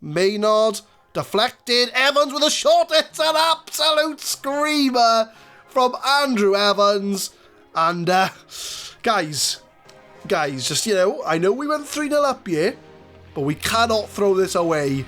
Maynard, deflected. Evans with a shot. It's an absolute screamer from Andrew Evans. And, guys, just, I know we went 3-0 up here, but we cannot throw this away.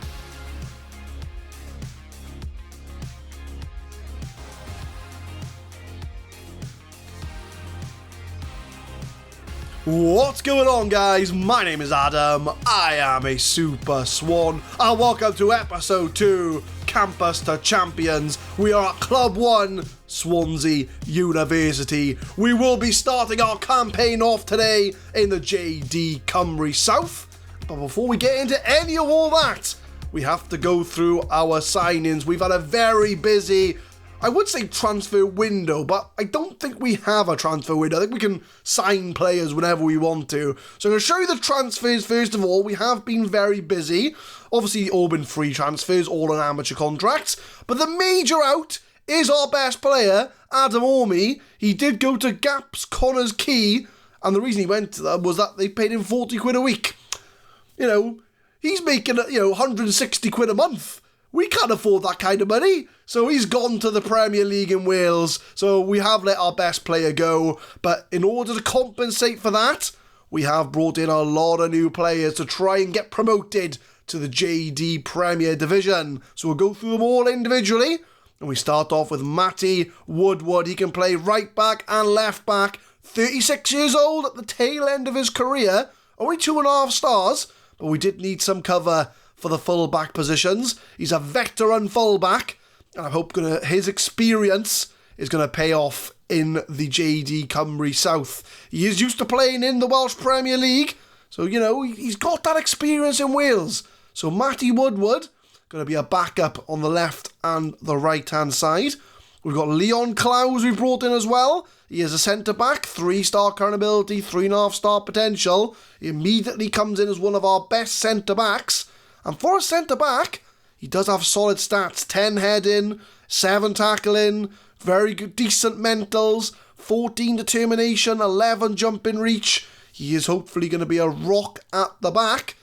What's going on, guys? My name is Adam. I am a Super Swan, and welcome to episode 2, Campus to Champions. We are at Club 1, Swansea University. We will be starting our campaign off today in the JD Cymru South. But before we get into any of all that, we have to go through our signings. We've had a very busy, I would say transfer window, but I don't think we have a transfer window. I think we can sign players whenever we want to. So I'm going to show you the transfers first of all. We have been very busy. Obviously, all been free transfers, all on amateur contracts. But the major out is our best player, Adam Orme. He did go to Gaps Connors Key, and the reason he went to them was that they paid him 40 quid a week. He's making, 160 quid a month. We can't afford that kind of money. So he's gone to the Premier League in Wales. So we have let our best player go. But in order to compensate for that, we have brought in a lot of new players to try and get promoted to the JD Premier Division. So we'll go through them all individually. And we start off with Matty Woodward. He can play right back and left back. 36 years old at the tail end of his career. Only 2.5 stars. But we did need some cover for the full-back positions. He's a veteran full-back, and I hope his experience is going to pay off in the JD Cymru South. He is used to playing in the Welsh Premier League, so, he's got that experience in Wales. So Matty Woodward, going to be a backup on the left and the right-hand side. We've got Leon Clowes we've brought in as well. He is a centre-back, 3-star current ability, 3.5-star potential. He immediately comes in as one of our best centre-backs. And for a centre-back, he does have solid stats. 10 heading, 7 tackling, very good, decent mentals, 14 determination, 11 jumping reach. He is hopefully going to be a rock at the back.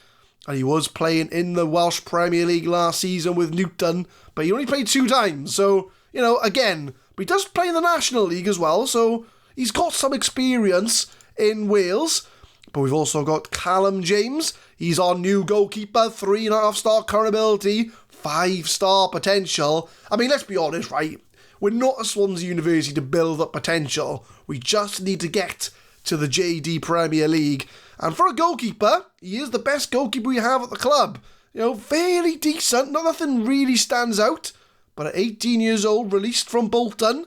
And he was playing in the Welsh Premier League last season with Newton, but he only played 2 times. So, again, but he does play in the National League as well, so he's got some experience in Wales. But we've also got Callum James. He's our new goalkeeper, 3.5-star current ability, 5-star potential. I mean, let's be honest, right? We're not a Swansea University to build up potential. We just need to get to the JD Premier League. And for a goalkeeper, he is the best goalkeeper we have at the club. Fairly decent. Nothing really stands out. But at 18 years old, released from Bolton,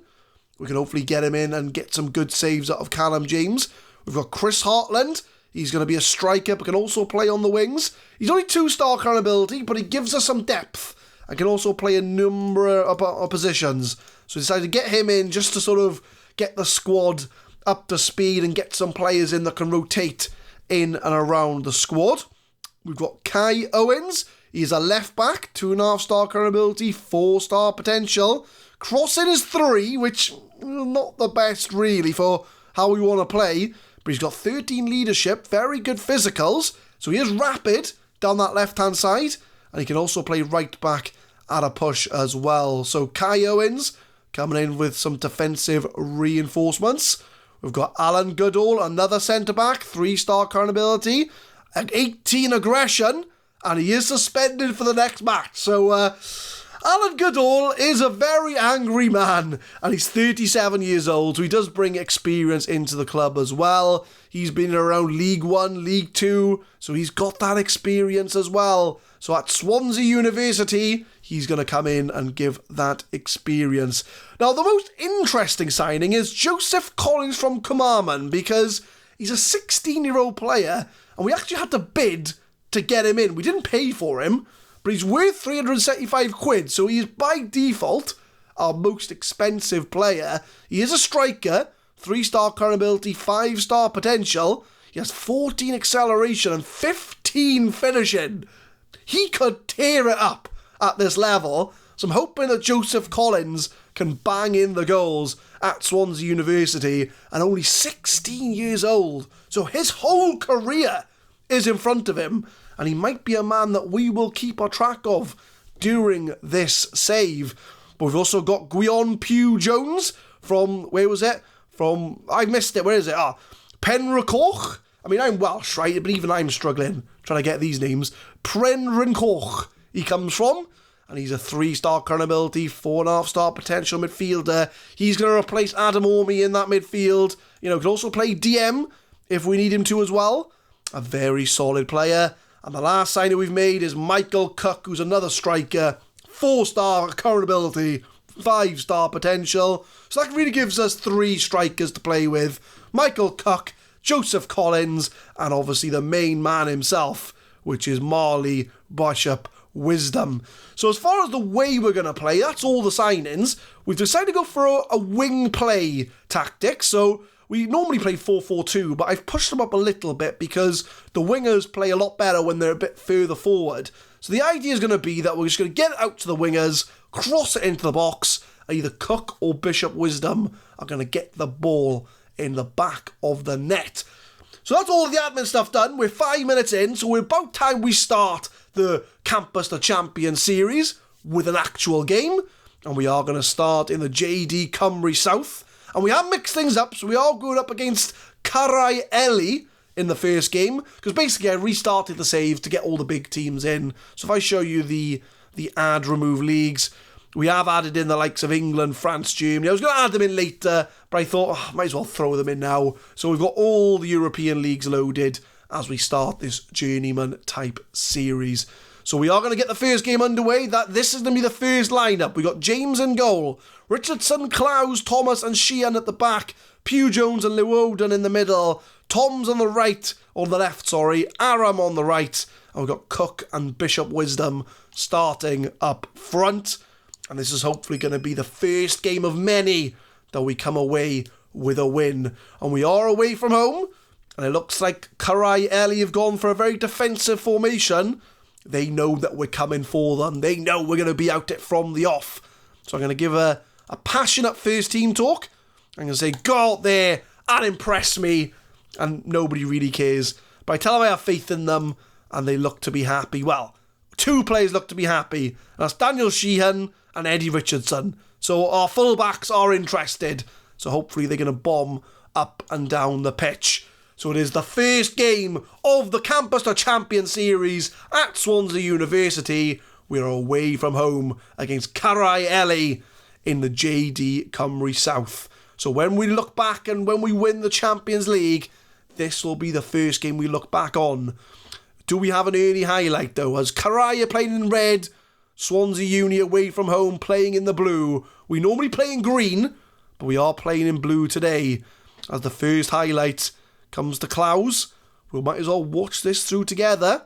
we can hopefully get him in and get some good saves out of Callum James. We've got Chris Hartland. He's going to be a striker, but can also play on the wings. He's only 2-star current ability, but he gives us some depth and can also play a number of positions. So we decided to get him in just to sort of get the squad up to speed and get some players in that can rotate in and around the squad. We've got Kai Owens. He's a left back, 2.5-star current ability, 4-star potential. Crossing is 3, which not the best really for how we want to play. But he's got 13 leadership, very good physicals. So he is rapid down that left-hand side. And he can also play right back at a push as well. So Kai Owens coming in with some defensive reinforcements. We've got Alan Goodall, another centre-back, 3-star current ability, 18 aggression. And he is suspended for the next match. So Alan Goodall is a very angry man, and he's 37 years old, so he does bring experience into the club as well. He's been around League 1, League 2, so he's got that experience as well. So at Swansea University, he's going to come in and give that experience. Now, the most interesting signing is Joseph Collins from Carmarthen, because he's a 16-year-old player, and we actually had to bid to get him in. We didn't pay for him, but he's worth 375 quid, so he is by default our most expensive player. He is a striker, 3-star current ability, 5-star potential. He has 14 acceleration and 15 finishing. He could tear it up at this level, so I'm hoping that Joseph Collins can bang in the goals at Swansea University, and only 16 years old, so his whole career is in front of him. and he might be a man that we will keep a track of during this save. But we've also got Gwion Pugh-Jones from, where was it? I missed it, where is it? Penrhyncoch. I mean, I'm Welsh, right? But even I'm struggling trying to get these names. Penrhyncoch he comes from, and he's a 3-star current ability, 4.5-star potential midfielder. He's going to replace Adam Orme in that midfield. Could also play DM if we need him to as well. A very solid player. And the last signing we've made is Michael Cook, who's another striker. 4-star current ability, 5-star potential. So that really gives us 3 strikers to play with. Michael Cook, Joseph Collins, and obviously the main man himself, which is Marley Bishop Wisdom. So as far as the way we're going to play, that's all the signings. We've decided to go for a wing play tactic. So we normally play 4-4-2, but I've pushed them up a little bit because the wingers play a lot better when they're a bit further forward. So the idea is going to be that we're just going to get it out to the wingers, cross it into the box, and either Cook or Bishop Wisdom are going to get the ball in the back of the net. So that's all of the admin stuff done. We're 5 minutes in, so we're about time we start the Campus to Champions series with an actual game. And we are going to start in the JD Cymru South. And we have mixed things up, so we are going up against Carai Eli in the first game. Because basically I restarted the save to get all the big teams in. So if I show you the add remove leagues, we have added in the likes of England, France, Germany. I was going to add them in later, but I thought, might as well throw them in now. So we've got all the European leagues loaded as we start this Journeyman type series. So we are going to get the first game underway. This is going to be the first lineup. We got James in goal, Richardson, Clowes, Thomas and Sheehan at the back, Pugh-Jones and Llewellyn in the middle, Toms on the left, Aram on the right, and we've got Cook and Bishop Wisdom starting up front. And this is hopefully going to be the first game of many that we come away with a win. And we are away from home. And it looks like Carai Eli have gone for a very defensive formation. They know that we're coming for them. They know we're going to be out it from the off. So I'm going to give a passionate first team talk. I'm going to say, go out there and impress me. And nobody really cares. But I tell them I have faith in them. And they look to be happy. Well, 2 players look to be happy. And that's Daniel Sheehan and Eddie Richardson. So our fullbacks are interested. So hopefully they're going to bomb up and down the pitch. So it is the first game of the Campus to Champions series at Swansea University. We're away from home against Carai Eli in the JD Cymru South. So when we look back and when we win the Champions League, this will be the first game we look back on. Do we have an early highlight though? As Carai are playing in red, Swansea Uni away from home playing in the blue. We normally play in green, but we are playing in blue today. As the first highlight comes to Clowes. We might as well watch this through together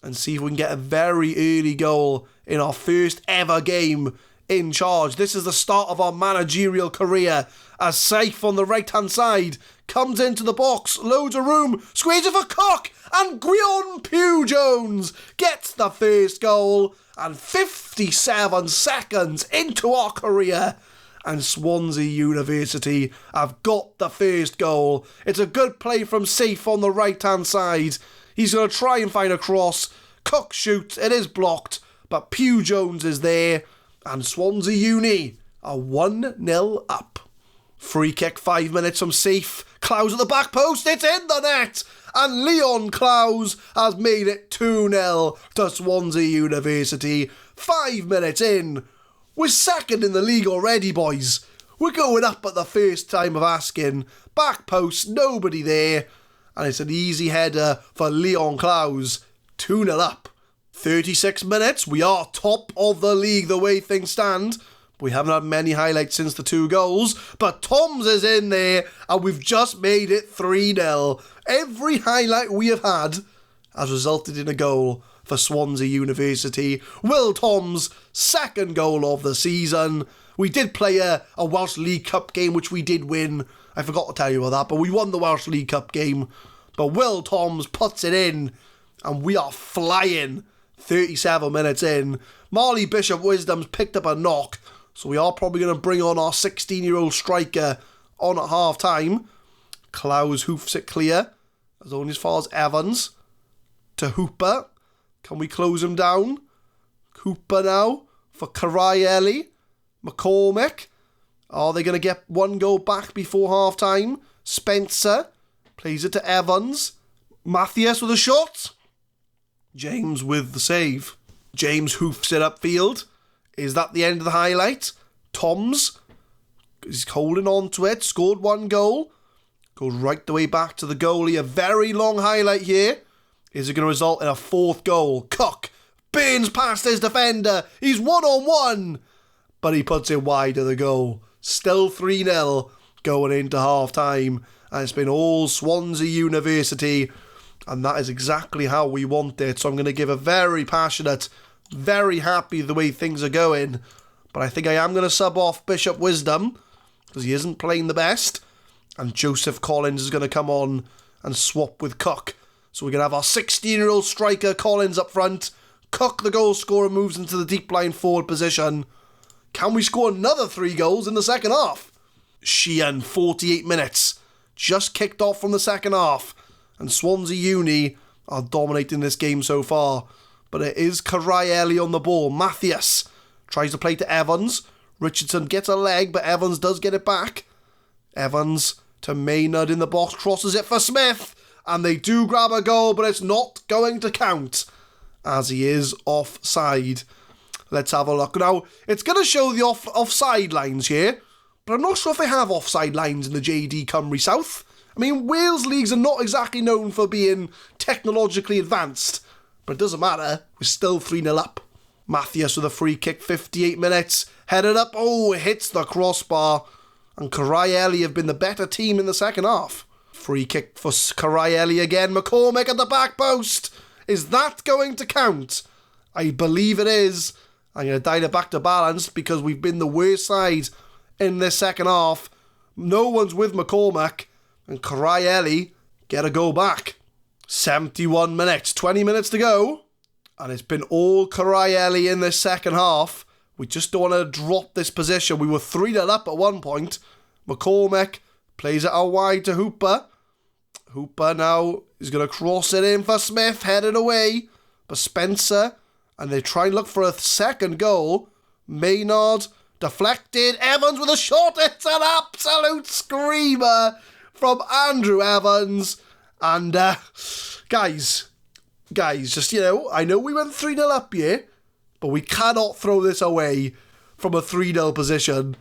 and see if we can get a very early goal in our first ever game in charge. This is the start of our managerial career as Saif on the right hand side comes into the box, loads of room, squeezes for Cook, and Gwion Pugh-Jones gets the first goal. And 57 seconds into our career, and Swansea University have got the first goal. It's a good play from Saif on the right-hand side. He's going to try and find a cross. Cook shoots, it is blocked, but Pugh-Jones is there, and Swansea Uni are 1-0 up. Free kick 5 minutes from Saif. Clowes at the back post, it's in the net! And Leon Clowes has made it 2-0 to Swansea University. 5 minutes in. We're second in the league already, boys. We're going up at the first time of asking. Back post, nobody there. And it's an easy header for Leon Clowes. 2-0 up. 36 minutes. We are top of the league the way things stand. We haven't had many highlights since the 2 goals, but Toms is in there, and we've just made it 3-0. Every highlight we have had has resulted in a goal for Swansea University. Will Toms' second goal of the season. We did play a Welsh League Cup game, which we did win. I forgot to tell you about that, but we won the Welsh League Cup game. But Will Toms puts it in, and we are flying 37 minutes in. Marley Bishop Wisdom's picked up a knock, so we are probably going to bring on our 16-year-old striker on at half-time. Clowes hoofs it clear, as only as far as Evans. to Hooper. Can we close him down? Hooper now for Carielli. McCormick. Are they going to get one goal back before half-time? Spencer plays it to Evans. Matthias with a shot. James with the save. James hoofs it upfield. Is that the end of the highlight? Toms is holding on to it. Scored one goal. Goes right the way back to the goalie. A very long highlight here. Is it going to result in a fourth goal? Cook burns past his defender. He's one-on-one. But he puts it wide of the goal. Still 3-0 going into half-time. And it's been all Swansea University. And that is exactly how we want it. So I'm going to give a very passionate, very happy the way things are going. But I think I am going to sub off Bishop Wisdom, because he isn't playing the best. And Joseph Collins is going to come on and swap with Cook. So we're going to have our 16-year-old striker Collins up front. Cook, the goal scorer, moves into the deep line forward position. Can we score another 3 goals in the second half? Sheehan, 48 minutes. Just kicked off from the second half. And Swansea Uni are dominating this game so far. But it is Carielli on the ball. Matthias tries to play to Evans. Richardson gets a leg, but Evans does get it back. Evans to Maynard in the box. Crosses it for Smith. And they do grab a goal, but it's not going to count, as he is offside. Let's have a look. Now, it's going to show the offside lines here, but I'm not sure if they have offside lines in the JD Cymru South. I mean, Wales leagues are not exactly known for being technologically advanced, but it doesn't matter. We're still 3-0 up. Matthias with a free kick, 58 minutes. Headed up. Oh, it hits the crossbar. And Carielli have been the better team in the second half. Free kick for Carielli again. McCormick at the back post. Is that going to count? I believe it is. I'm going to dial it back to balance because we've been the worst side in this second half. No one's with McCormick. And Carielli get a goal back. 71 minutes. 20 minutes to go. And it's been all Carielli in this second half. We just don't want to drop this position. We were 3-0 up at one point. McCormick plays it out wide to Hooper. Hooper now is going to cross it in for Smith. Headed away. But Spencer. And they try and look for a second goal. Maynard deflected. Evans with a shot. It's an absolute screamer from Andrew Evans. And guys, just, I know we went 3-0 up here, but we cannot throw this away from a 3-0 position.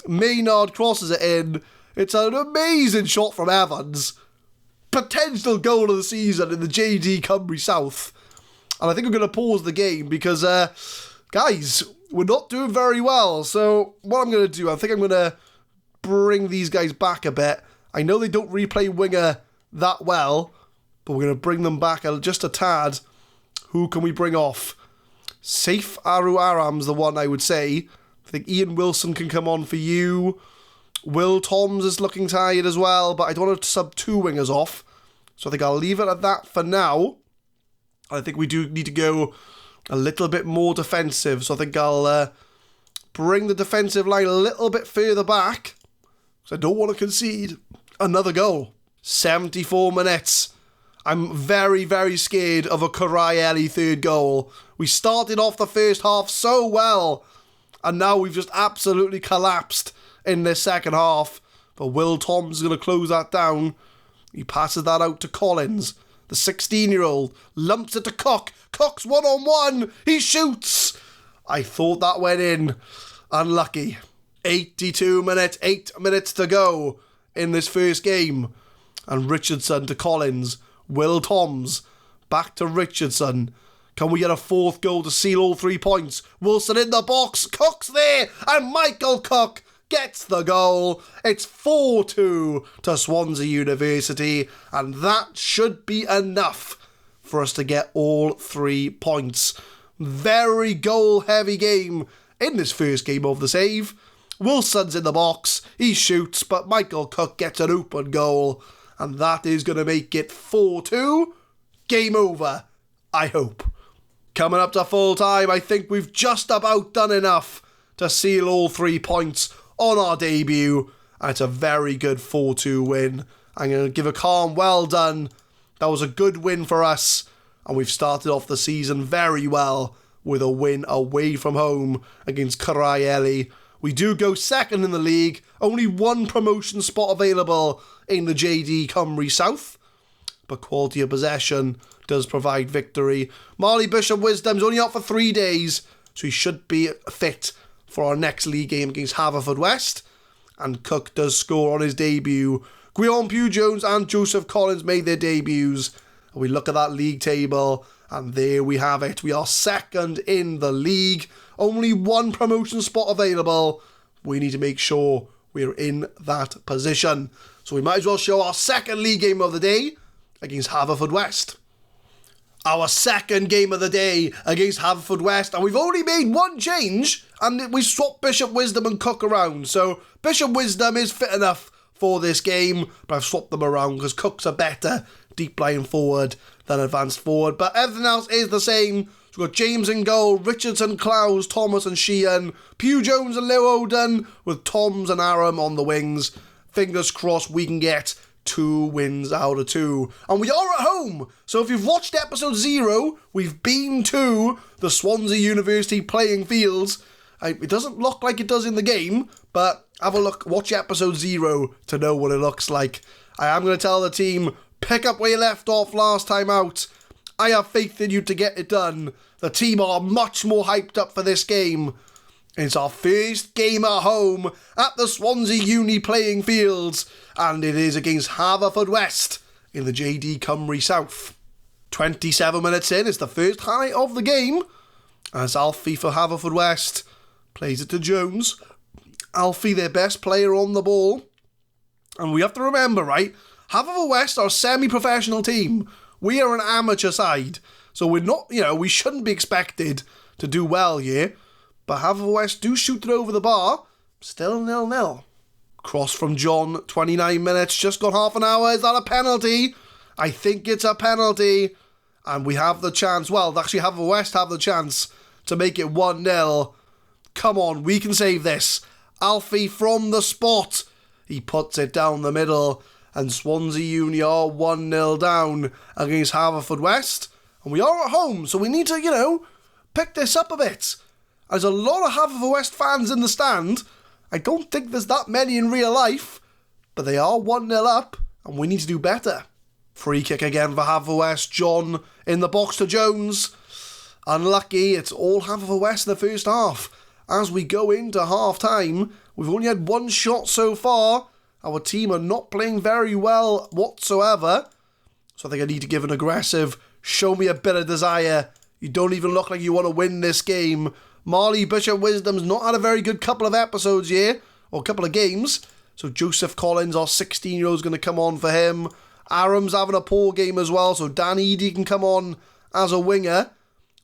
Maynard crosses it in. It's an amazing shot from Evans. Potential goal of the season in the JD Cymru South. And I think I'm going to pause the game because, guys, we're not doing very well. So what I'm going to do, I think I'm going to bring these guys back a bit. I know they don't replay winger that well, but we're going to bring them back just a tad. Who can we bring off? Saif Aru Aram's the one I would say. I think Ian Wilson can come on for you. Will Toms is looking tired as well, but I don't want to sub 2 wingers off. So I think I'll leave it at that for now. I think we do need to go a little bit more defensive. So I think I'll bring the defensive line a little bit further back. Because I don't want to concede another goal. 74 minutes. I'm very, very scared of a Carielli third goal. We started off the first half so well. And now we've just absolutely collapsed in this second half. But Will Toms is going to close that down. He passes that out to Collins. The 16-year-old lumps it to Cook. Cook's one-on-one. He shoots. I thought that went in. Unlucky. 82 minutes. 8 minutes to go in this first game. And Richardson to Collins. Will Toms. Back to Richardson. Can we get a fourth goal to seal all 3 points? Wilson in the box. Cook's there. And Michael Cook gets the goal. It's 4-2 to Swansea University, and that should be enough for us to get all 3 points. Very goal-heavy game in this first game of the save. Wilson's in the box, he shoots, but Michael Cook gets an open goal, and that is going to make it 4-2. Game over, I hope. Coming up to full time, I think we've just about done enough to seal all 3 points on our debut, and it's a very good 4-2 win. I'm going to give a calm well done. That was a good win for us, and we've started off the season very well with a win away from home against Caraeli. We do go second in the league, only one promotion spot available in the JD Cymru South, but quality of possession does provide victory. Marley Bishop Wisdom's only out for 3 days, so he should be fit for our next league game against Haverfordwest. And Cook does score on his debut. Guillaume Pugh-Jones and Joseph Collins made their debuts. And we look at that league table, and there we have it. We are second in the league. Only one promotion spot available. We need to make sure we're in that position. So we might as well show our second league game of the day against Haverfordwest. Our second game of the day against Haverfordwest, and we've only made one change, and we swapped Bishop Wisdom and Cook around. So Bishop Wisdom is fit enough for this game, but I've swapped them around because Cook's a better deep line forward than advanced forward. But everything else is the same. So we've got James in goal, Richardson, Clowes, Thomas and Sheehan, Pugh-Jones and Leo Oden, with Toms and Aram on the wings. Fingers crossed we can get 2 wins out of 2. And we are at home. So if you've watched episode 0, we've been to the Swansea University playing fields. It doesn't look like it does in the game, but have a look, watch episode 0 to know what it looks like. I am going to tell the team, pick up where you left off last time out. I have faith in you to get it done. The team are much more hyped up for this game. It's our first game at home at the Swansea Uni playing fields, and it is against Haverfordwest in the JD Cymru South. 27 minutes in, it's the first highlight of the game, as Alfie for Haverfordwest plays it to Jones. Alfie, their best player on the ball. And we have to remember, right, Haverfordwest are a semi-professional team. We are an amateur side, so we're not, we shouldn't be expected to do well here. But Haverfordwest do shoot it over the bar. Still 0-0. Cross from John, 29 minutes, just got half an hour. Is that a penalty? I think it's a penalty. And we have the chance, actually Haverfordwest have the chance to make it 1-0. Come on, we can save this. Alfie from the spot. He puts it down the middle. And Swansea Uni are 1-0 down against Haverfordwest. And we are at home, so we need to, pick this up a bit. There's a lot of Haverfordwest fans in the stand. I don't think there's that many in real life, but they are 1-0 up, and we need to do better. Free kick again for Haverfordwest. John in the box to Jones. Unlucky, it's all Haverfordwest in the first half. As we go into half-time, we've only had one shot so far. Our team are not playing very well whatsoever. So I think I need to give an aggressive, show me a bit of desire. You don't even look like you want to win this game. Marley Bishop Wisdom's not had a very good couple of episodes here, or couple of games. So Joseph Collins, our 16-year-old, is going to come on for him. Aram's having a poor game as well, so Dan Eady can come on as a winger.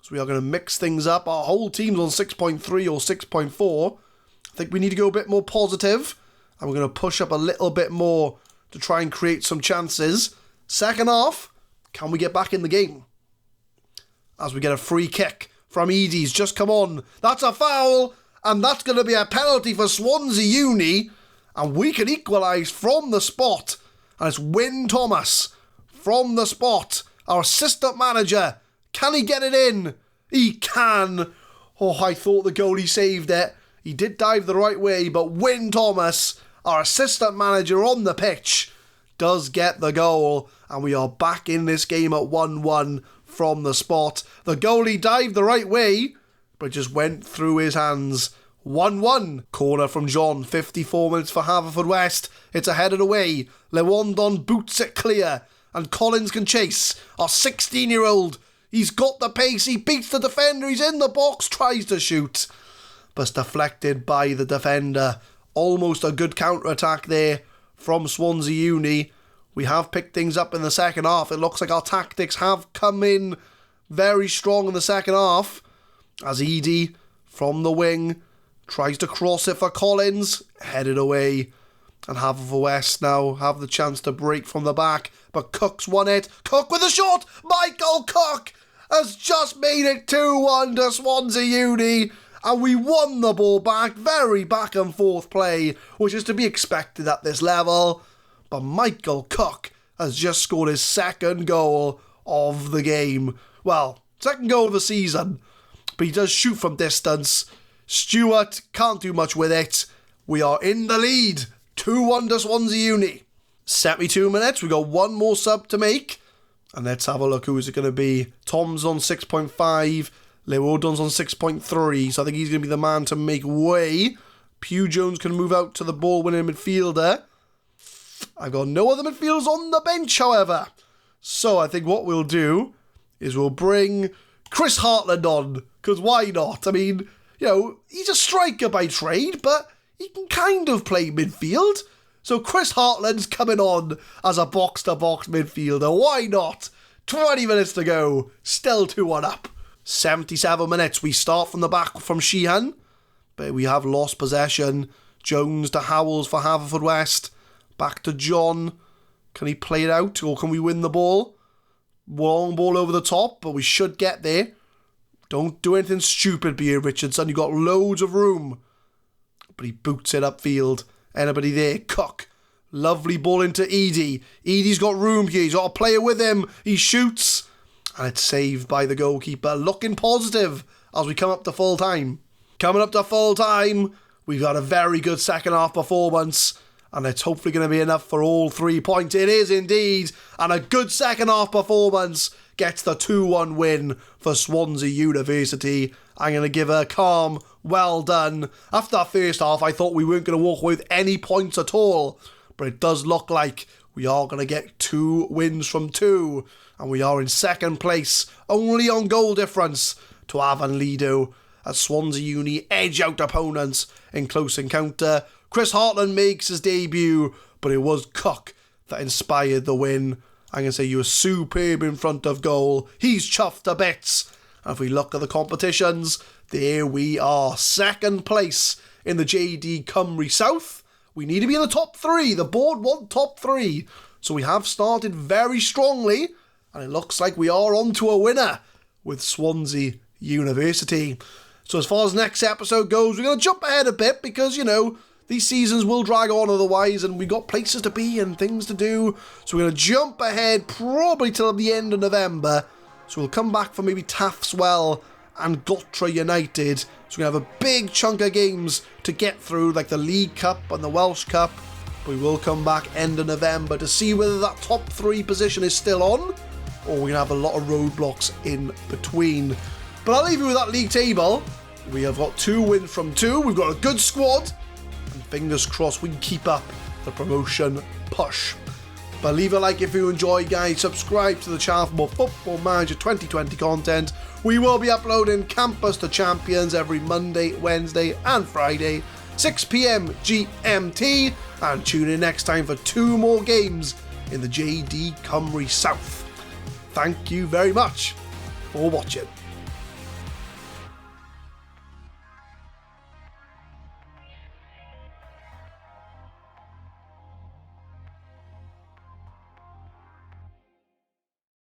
So we are going to mix things up. Our whole team's on 6.3 or 6.4. I think we need to go a bit more positive, and we're going to push up a little bit more to try and create some chances. Second half, can we get back in the game? As we get a free kick from Eady's just come on. That's a foul, and that's going to be a penalty for Swansea Uni, and we can equalise from the spot. And it's Wyn Thomas from the spot. Our assistant manager, can he get it in? He can. Oh, I thought the goalie saved it. He did dive the right way, but Wyn Thomas, our assistant manager on the pitch, does get the goal, and we are back in this game at 1-1 from the spot. The goalie dived the right way, but just went through his hands. 1-1. Corner from John, 54 minutes for Haverfordwest. It's a headed away. Lewandon boots it clear, and Collins can chase. Our 16-year-old, he's got the pace, he beats the defender, he's in the box, tries to shoot, but it's deflected by the defender. Almost a good counter-attack there from Swansea Uni. We have picked things up in the second half. It looks like our tactics have come in very strong in the second half, as Eady from the wing tries to cross it for Collins, headed away, and Haverfordwest now have the chance to break from the back, but Cook's won it. Cook with a shot! Michael Cook has just made it 2-1 to Swansea Uni, and we won the ball back. Very back and forth play, which is to be expected at this level, but Michael Cook has just scored his second goal of the game. well, second goal of the season, but he does shoot from distance. Stewart can't do much with it. We are in the lead, 2-1 to Swansea Uni. 72 minutes, we got one more sub to make. And let's have a look, who is it going to be? Tom's on 6.5, Leo Odon's on 6.3, so I think he's going to be the man to make way. Pew Jones can move out to the ball-winning midfielder. I've got no other midfielders on the bench, however. So I think what we'll do is we'll bring Chris Hartland on, because why not? I mean, you know, he's a striker by trade, but he can kind of play midfield. So Chris Hartland's coming on as a box-to-box midfielder. Why not? 20 minutes to go. Still 2-1 up. 77 minutes. We start from the back from Sheehan, but we have lost possession. Jones to Howells for Haverfordwest. Back to John. Can he play it out, or can we win the ball? Long ball over the top, but we should get there. Don't do anything stupid, B.A. Richardson. You've got loads of room. But he boots it upfield. Anybody there? Cook. Lovely ball into Edie. Edie's got room here. He's got a player with him. He shoots. And it's saved by the goalkeeper. Looking positive as we come up to full time. Coming up to full time, we've got a very good second half performance. And it's hopefully going to be enough for all 3 points. It is indeed. And a good second half performance gets the 2-1 win for Swansea University. I'm going to give a calm, well done. After that first half, I thought we weren't going to walk away with any points at all. But it does look like we are going to get 2 wins from 2. And we are in second place, only on goal difference to Avon Lido, as Swansea Uni edge out opponents in close encounter. Chris Hartland makes his debut, but it was Cook that inspired the win. I'm going to say you were superb in front of goal. He's chuffed to bits. And if we look at the competitions, there we are. Second place in the JD Cymru South. We need to be in the top 3. The board want top 3. So we have started very strongly. And it looks like we are on to a winner with Swansea University. So as far as next episode goes, we're going to jump ahead a bit because, you know, these seasons will drag on otherwise, and we've got places to be and things to do. So we're going to jump ahead probably till the end of November. So we'll come back for maybe Taffswell and Gotra United. So we're going to have a big chunk of games to get through, like the League Cup and the Welsh Cup. We will come back end of November to see whether that top 3 position is still on, or we're going to have a lot of roadblocks in between. But I'll leave you with that league table. We have got 2 wins from 2. We've got a good squad. And fingers crossed we can keep up the promotion push. But leave a like if you enjoyed, guys. Subscribe to the channel for more Football Manager 2020 content. We will be uploading Campus to Champions every Monday, Wednesday and Friday, 6 PM GMT. And tune in next time for 2 more games in the JD Cymru South. Thank you very much for watching.